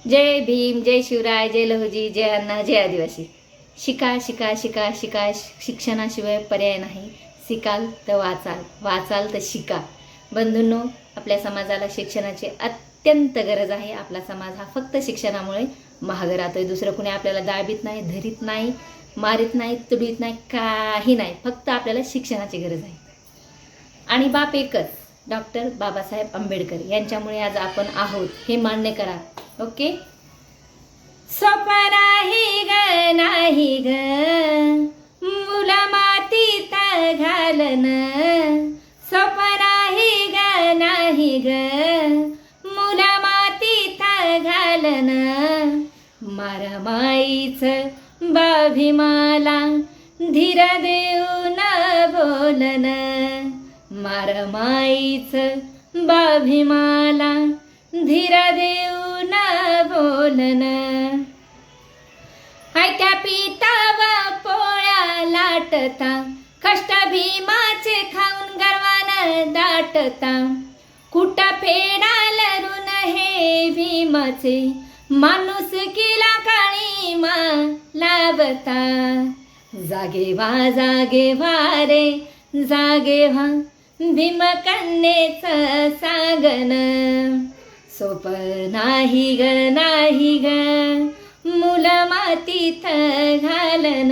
जय भीम, जय शिवराय, जय लहुजी, जय अण्णा, जय आदिवासी. शिका शिका शिका शिका. शिक्षणाशिवाय पर्याय नाही. शिकाल तर वाचाल, वाचाल तर शिका. बंधूंनो, आपल्या समाजाला शिक्षणाची अत्यंत गरज आहे. आपला समाज हा फक्त शिक्षणामुळे महाग राहतोय. दुसरं कुणी आपल्याला दाबीत नाही, धरीत नाही, मारित नाही, तुडीत नाही, काही नाही. फक्त आपल्याला शिक्षणाची गरज आहे. आणि बाप एकच, डॉक्टर बाबासाहेब आंबेडकर यांच्यामुळे आज आपण आहोत हे मान्य करा. ओके. सोपं नाही ग, नाही ग, मुला मातीत घालन. सोपं नाही ग, नाही ग, मुला मातीत घालन. मारमाईच बाभिमाला धीर देऊन बोलन. मारमाईच बाभिमाला धीर देऊन बोलन. आयत्या पितावा पोळ्या लाटता, कष्ट भीमाचे खाऊन गर्वान दाटता. कुठ फेडाल ऋण हे भीमाचे, माणूस किला काळीमा लावता. जागे व्हा रे, जागे व्हा, भीमकन्येच सांगन. सोपं नाही ग, नाही ग, मुलं मातीत घालन.